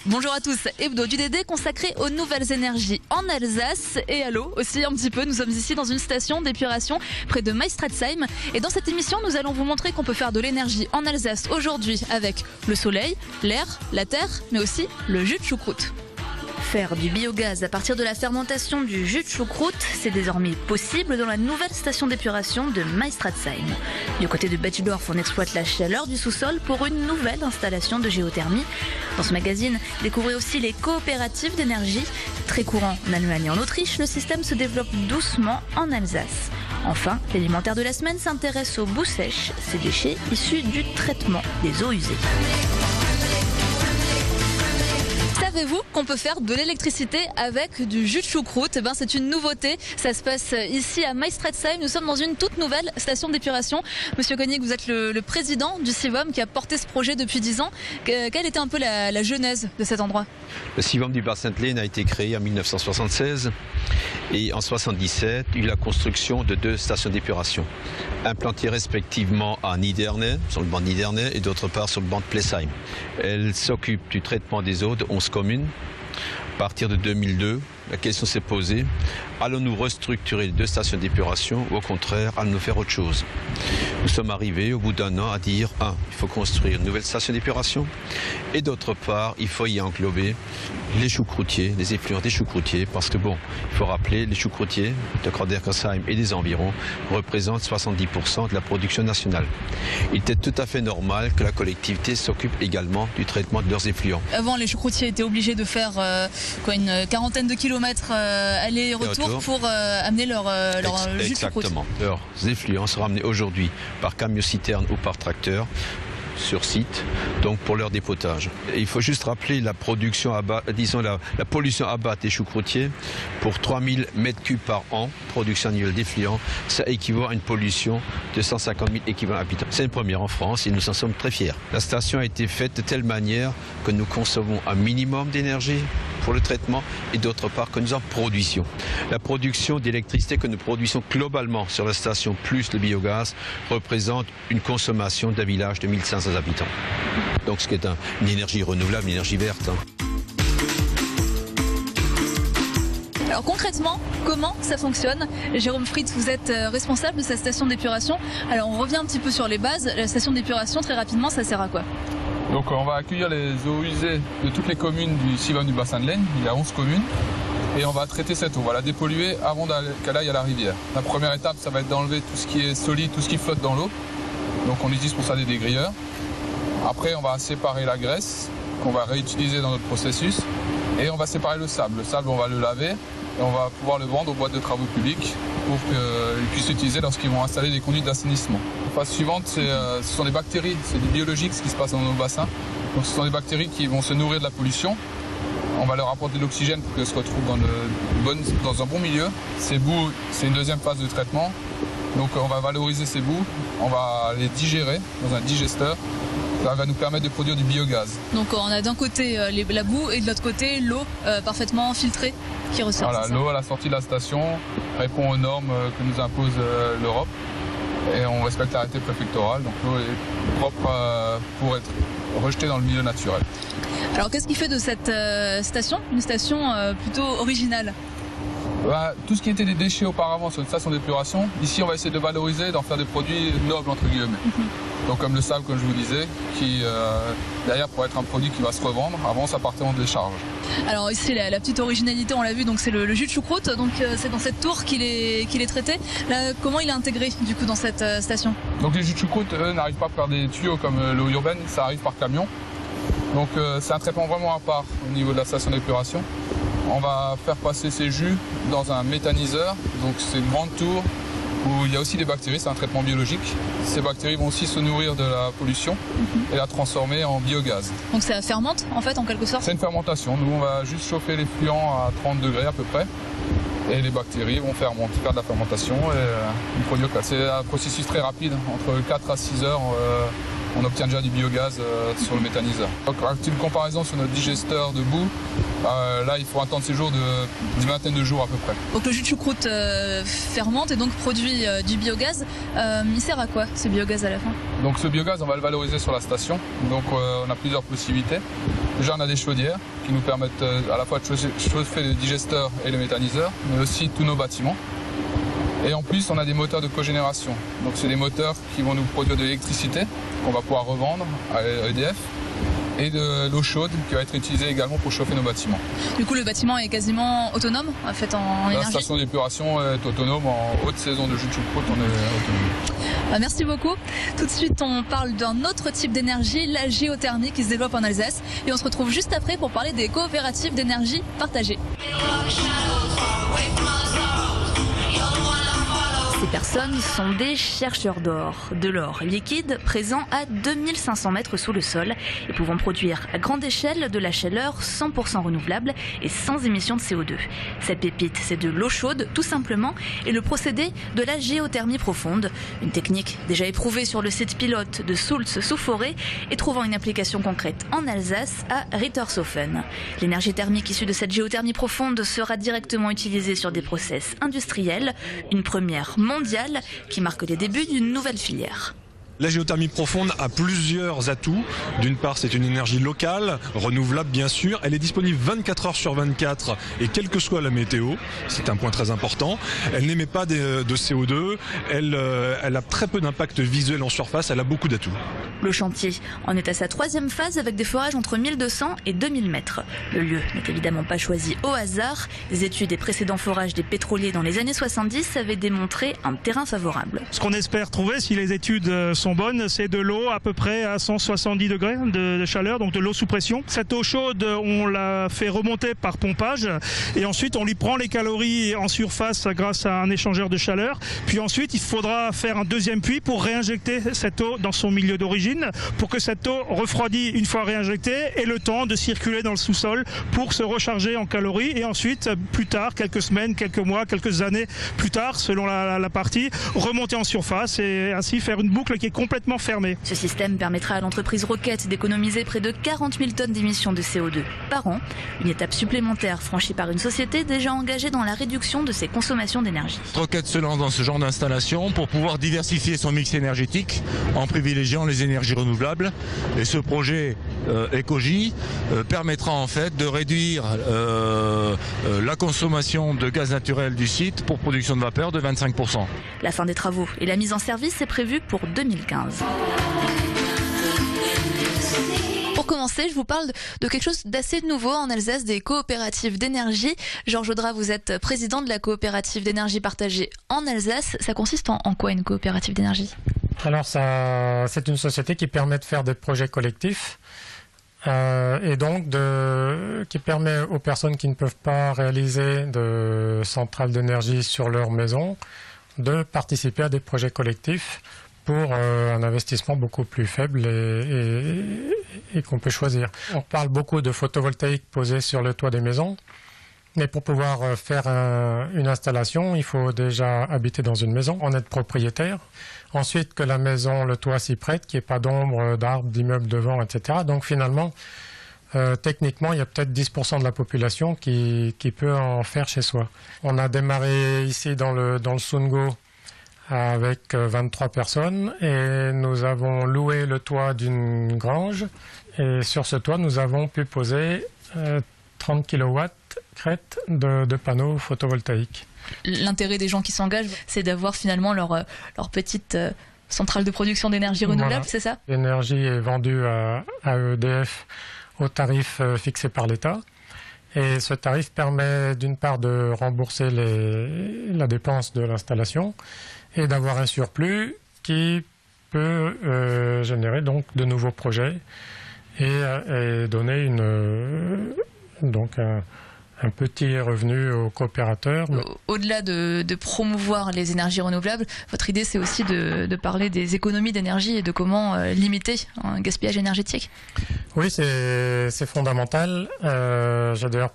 Bonjour à tous, hebdo du DD consacré aux nouvelles énergies en Alsace et à l'eau aussi un petit peu. Nous sommes ici dans une station d'épuration près de Meistratzheim et dans cette émission nous allons vous montrer qu'on peut faire de l'énergie en Alsace aujourd'hui avec le soleil, l'air, la terre mais aussi le jus de choucroute. Faire du biogaz à partir de la fermentation du jus de choucroute, c'est désormais possible dans la nouvelle station d'épuration de Meistratzheim. Du côté de Betschdorf, on exploite la chaleur du sous-sol pour une nouvelle installation de géothermie. Dans ce magazine, découvrez aussi les coopératives d'énergie. Très courant en Allemagne et en Autriche, le système se développe doucement en Alsace. Enfin, l'alimentaire de la semaine s'intéresse aux boues sèches, ces déchets issus du traitement des eaux usées. Savez-vous qu'on peut faire de l'électricité avec du jus de choucroute? C'est une nouveauté. Ça se passe ici à Meistratzheim. Nous sommes dans une toute nouvelle station d'épuration. Monsieur Koenig, vous êtes le président du CIVOM qui a porté ce projet depuis 10 ans. Quelle était un peu la genèse de cet endroit? Le CIVOM du Bas-Sainte-Laine a été créé en 1976 et en 1977, il y a eu la construction de 2 stations d'épuration, implantées respectivement à Niederné, sur le banc de Niederné, et d'autre part sur le banc de Plesheim. Elles s'occupent du traitement des eaux de 11 communes. À partir de 2002, la question s'est posée, allons-nous restructurer les 2 stations d'épuration ou au contraire, allons-nous faire autre chose? Nous sommes arrivés au bout d'un an à dire, il faut construire une nouvelle station d'épuration et d'autre part, il faut y englober les choucroutiers, les effluents des choucroutiers parce que il faut rappeler, les choucroutiers de Kroderkersheim et des environs représentent 70% de la production nationale. Il était tout à fait normal que la collectivité s'occupe également du traitement de leurs effluents. Avant, les choucroutiers étaient obligés de faire une quarantaine de kilomètres aller-retour pour amener leur jus de choucroute. Exactement. Leurs effluents sont ramenés aujourd'hui par camion-citerne ou par tracteur sur site, donc pour leur dépotage. Et il faut juste rappeler la production la pollution à bas des choucroutiers pour 3000 m3 par an, production annuelle d'effluents, ça équivaut à une pollution de 150 000 équivalents habitants. C'est une première en France et nous en sommes très fiers. La station a été faite de telle manière que nous consommons un minimum d'énergie pour le traitement et d'autre part que nous en produisions. La production d'électricité que nous produisons globalement sur la station plus le biogaz représente une consommation d'un village de 1500 habitants. Donc ce qui est une énergie renouvelable, une énergie verte. Alors concrètement, comment ça fonctionne? Jérôme Fritz, vous êtes responsable de cette station d'épuration. Alors on revient un petit peu sur les bases. La station d'épuration, très rapidement, ça sert à quoi? Donc on va accueillir les eaux usées de toutes les communes du CIVOM du Bas-Sainte-Laine. Il y a 11 communes. Et on va traiter cette eau, on va la dépolluer avant qu'elle aille à la rivière. La première étape, ça va être d'enlever tout ce qui est solide, tout ce qui flotte dans l'eau. Donc on utilise pour ça des dégrilleurs. Après, on va séparer la graisse qu'on va réutiliser dans notre processus. Et on va séparer le sable. Le sable, on va le laver et on va pouvoir le vendre aux boîtes de travaux publics pour qu'ils puissent l'utiliser lorsqu'ils vont installer des conduites d'assainissement. La phase suivante, ce sont des bactéries, c'est du biologique ce qui se passe dans nos bassins. Donc ce sont des bactéries qui vont se nourrir de la pollution. On va leur apporter de l'oxygène pour qu'elles se retrouvent dans un bon milieu. Ces boues, c'est une deuxième phase de traitement. Donc on va valoriser ces boues, on va les digérer dans un digesteur. Ça va nous permettre de produire du biogaz. Donc on a d'un côté la boue et de l'autre côté l'eau parfaitement filtrée qui ressort. Voilà, l'eau à la sortie de la station répond aux normes que nous impose l'Europe et on respecte l'arrêté préfectoral. Donc l'eau est propre pour être rejetée dans le milieu naturel. Alors qu'est-ce qui fait de cette station une station plutôt originale? Tout ce qui était des déchets auparavant sur une station d'épuration, ici on va essayer de valoriser, d'en faire des produits nobles entre guillemets. Donc comme le sable, comme je vous disais, qui derrière pourrait être un produit qui va se revendre. Avant, ça partait en décharge. Alors ici, la petite originalité, on l'a vu, donc c'est le jus de choucroute. Donc c'est dans cette tour qu'il est traité. Là, comment il est intégré du coup dans cette station? Donc les jus de choucroute, eux, n'arrivent pas par des tuyaux comme l'eau urbaine, ça arrive par camion. Donc c'est un traitement vraiment à part au niveau de la station d'épuration. On va faire passer ces jus dans un méthaniseur. Donc c'est une grande tour où il y a aussi des bactéries, c'est un traitement biologique. Ces bactéries vont aussi se nourrir de la pollution et la transformer en biogaz. Donc ça fermente en fait en quelque sorte? C'est une fermentation. Nous on va juste chauffer les fluents à 30 degrés à peu près. Et les bactéries vont faire de la fermentation et produire. C'est un processus très rapide, entre 4 à 6 heures on obtient déjà du biogaz sur le méthaniseur. Donc, une comparaison sur notre digesteur de boue, là il faut un temps de séjour d'une vingtaine de jours à peu près. Donc le jus de choucroute fermente et donc produit du biogaz. Il sert à quoi ce biogaz à la fin? Donc ce biogaz, on va le valoriser sur la station. Donc on a plusieurs possibilités. Déjà on a des chaudières qui nous permettent à la fois de chauffer le digesteur et le méthaniseur, mais aussi tous nos bâtiments. Et en plus on a des moteurs de cogénération. Donc c'est des moteurs qui vont nous produire de l'électricité qu'on va pouvoir revendre à EDF. Et de l'eau chaude qui va être utilisée également pour chauffer nos bâtiments. Du coup, le bâtiment est quasiment autonome, en fait, en énergie. La station d'épuration est autonome. En haute saison de jus de choucroute, on est autonome. Merci beaucoup. Tout de suite, on parle d'un autre type d'énergie, la géothermie, qui se développe en Alsace. Et on se retrouve juste après pour parler des coopératives d'énergie partagée. Ces personnes sont des chercheurs d'or, de l'or liquide présent à 2500 mètres sous le sol et pouvant produire à grande échelle de la chaleur 100% renouvelable et sans émission de CO2. Cette pépite, c'est de l'eau chaude tout simplement et le procédé de la géothermie profonde, une technique déjà éprouvée sur le site pilote de Sulz sous Forêt et trouvant une application concrète en Alsace à Rittershofen. L'énergie thermique issue de cette géothermie profonde sera directement utilisée sur des process industriels, une première mondiale qui marque les débuts d'une nouvelle filière. La géothermie profonde a plusieurs atouts. D'une part, c'est une énergie locale, renouvelable bien sûr. Elle est disponible 24 heures sur 24 et quelle que soit la météo. C'est un point très important. Elle n'émet pas de CO2. Elle a très peu d'impact visuel en surface. Elle a beaucoup d'atouts. Le chantier en est à sa troisième phase avec des forages entre 1200 et 2000 mètres. Le lieu n'est évidemment pas choisi au hasard. Les études des précédents forages des pétroliers dans les années 70 avaient démontré un terrain favorable. Ce qu'on espère trouver, si les études sont bonnes, c'est de l'eau à peu près à 170 degrés de chaleur, donc de l'eau sous pression. Cette eau chaude, on la fait remonter par pompage et ensuite on lui prend les calories en surface grâce à un échangeur de chaleur. Puis ensuite, il faudra faire un deuxième puits pour réinjecter cette eau dans son milieu d'origine pour que cette eau refroidie une fois réinjectée ait le temps de circuler dans le sous-sol pour se recharger en calories et ensuite, plus tard, quelques semaines, quelques mois, quelques années plus tard, selon la partie, remonter en surface et ainsi faire une boucle qui est complètement fermée. Ce système permettra à l'entreprise Roquette d'économiser près de 40 000 tonnes d'émissions de CO2 par an, une étape supplémentaire franchie par une société déjà engagée dans la réduction de ses consommations d'énergie. Roquette se lance dans ce genre d'installation pour pouvoir diversifier son mix énergétique en privilégiant les énergies renouvelables. Et ce projet Ecogy permettra en fait de réduire la consommation de gaz naturel du site pour production de vapeur de 25%. La fin des travaux et la mise en service est prévue pour 2015. Pour commencer, je vous parle de quelque chose d'assez nouveau en Alsace, des coopératives d'énergie. Georges Audrat, vous êtes président de la coopérative d'énergie partagée en Alsace. Ça consiste en quoi une coopérative d'énergie ? Alors c'est une société qui permet de faire des projets collectifs et donc qui permet aux personnes qui ne peuvent pas réaliser de centrales d'énergie sur leur maison de participer à des projets collectifs pour un investissement beaucoup plus faible et qu'on peut choisir. On parle beaucoup de photovoltaïque posé sur le toit des maisons, mais pour pouvoir faire une installation, il faut déjà habiter dans une maison, en être propriétaire. Ensuite, que la maison, le toit s'y prête, qu'il n'y ait pas d'ombre, d'arbres, d'immeubles devant, etc. Donc finalement, techniquement, il y a peut-être 10% de la population qui peut en faire chez soi. On a démarré ici dans le Sungo avec 23 personnes et nous avons loué le toit d'une grange et sur ce toit, nous avons pu poser 30 kW crête de panneaux photovoltaïques. L'intérêt des gens qui s'engagent, c'est d'avoir finalement leur petite centrale de production d'énergie renouvelable, voilà. C'est ça ? L'énergie est vendue à EDF au tarif fixé par l'État. Et ce tarif permet d'une part de rembourser la dépense de l'installation et d'avoir un surplus qui peut générer donc de nouveaux projets et donner un petit revenu aux coopérateurs. Au-delà de promouvoir les énergies renouvelables, votre idée c'est aussi de parler des économies d'énergie et de comment limiter un gaspillage énergétique. Oui, c'est fondamental. J'ai d'ailleurs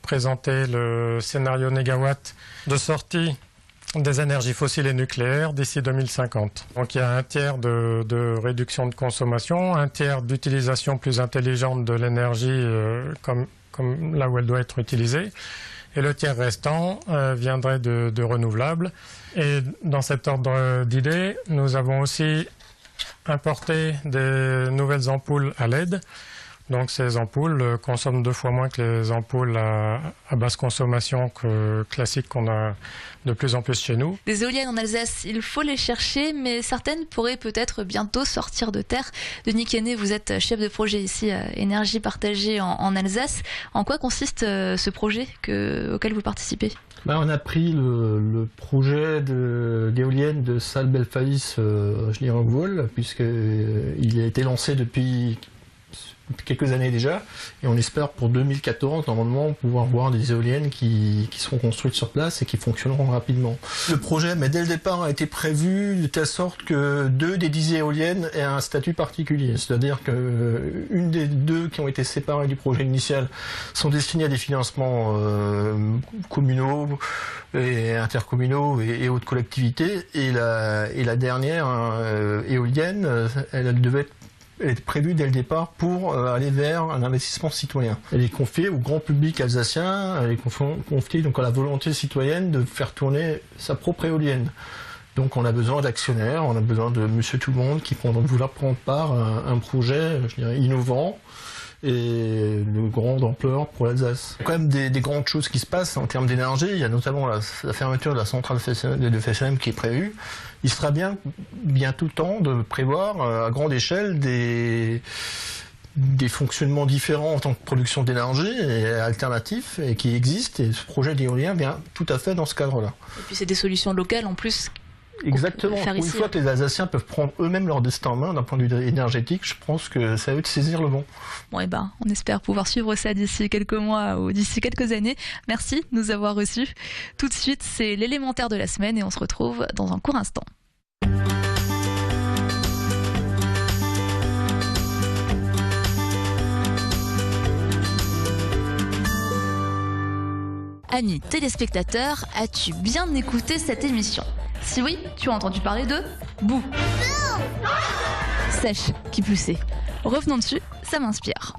présenté le scénario négawatt de sortie des énergies fossiles et nucléaires d'ici 2050. Donc il y a un tiers de réduction de consommation, un tiers d'utilisation plus intelligente de l'énergie comme là où elle doit être utilisée, et le tiers restant viendrait de renouvelables. Et dans cet ordre d'idées, nous avons aussi importé des nouvelles ampoules à LED. Donc ces ampoules consomment 2 fois moins que les ampoules à basse consommation classiques qu'on a de plus en plus chez nous. Des éoliennes en Alsace, il faut les chercher, mais certaines pourraient peut-être bientôt sortir de terre. Denis Quesnay, vous êtes chef de projet ici à Énergie Partagée en Alsace. En quoi consiste ce projet auquel vous participez ? On a pris le projet d'éolienne de Salles-Belfaïs en Vol, puisqu'il a été lancé depuis quelques années déjà, et on espère pour 2014 normalement pouvoir voir des éoliennes qui seront construites sur place et qui fonctionneront rapidement. Le projet, mais dès le départ, a été prévu de telle sorte que 2 des 10 éoliennes aient un statut particulier, c'est-à-dire que une des 2 qui ont été séparées du projet initial sont destinées à des financements communaux et intercommunaux et autres collectivités, et la dernière éolienne, elle devait est prévue dès le départ pour aller vers un investissement citoyen. Elle est confiée au grand public alsacien, elle est confiée donc à la volonté citoyenne de faire tourner sa propre éolienne. Donc on a besoin d'actionnaires, on a besoin de monsieur tout le monde qui vouloir prendre part à un projet, innovant et de grande ampleur pour l'Alsace. Il y a quand même des grandes choses qui se passent en termes d'énergie. Il y a notamment la fermeture de la centrale de Fessenheim qui est prévue. Il sera bientôt temps de prévoir à grande échelle des fonctionnements différents en tant que production d'énergie et alternatifs et qui existent. Et ce projet d'éolien vient tout à fait dans ce cadre-là. Et puis c'est des solutions locales en plus. Exactement. Une fois que les Alsaciens peuvent prendre eux-mêmes leur destin en main d'un point de vue énergétique, je pense que c'est à eux de saisir le vent. Bon, on espère pouvoir suivre ça d'ici quelques mois ou d'ici quelques années. Merci de nous avoir reçus. Tout de suite, c'est l'élémentaire de la semaine et on se retrouve dans un court instant. Amis téléspectateurs, as-tu bien écouté cette émission ? Si oui, tu as entendu parler de boue. Sèche, qui plus est. Revenons dessus, ça m'inspire.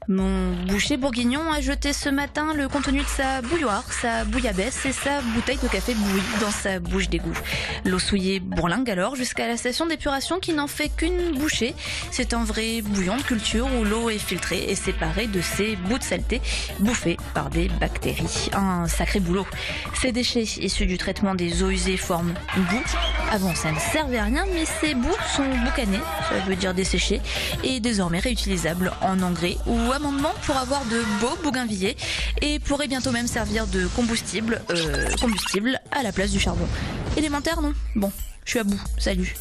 Mon boucher bourguignon a jeté ce matin le contenu de sa bouilloire, sa bouillabaisse et sa bouteille de café bouillie dans sa bouche d'égout. L'eau souillée bourlingue alors jusqu'à la station d'épuration qui n'en fait qu'une bouchée. C'est un vrai bouillon de culture où l'eau est filtrée et séparée de ses bouts de saleté bouffés par des bactéries. Un sacré boulot. Ces déchets issus du traitement des eaux usées forment une boue. Avant, ça ne servait à rien, mais ces boues sont boucanées, ça veut dire desséchées, et désormais réutilisables en engrais ou amendement pour avoir de beaux bougainvilliers et pourrait bientôt même servir de combustible à la place du charbon. Élémentaire, non ? Bon, je suis à bout, salut.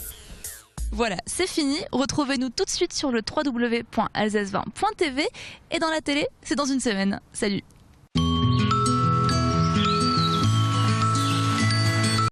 Voilà, c'est fini. Retrouvez-nous tout de suite sur le www.alsace20.tv et dans la télé, c'est dans une semaine. Salut.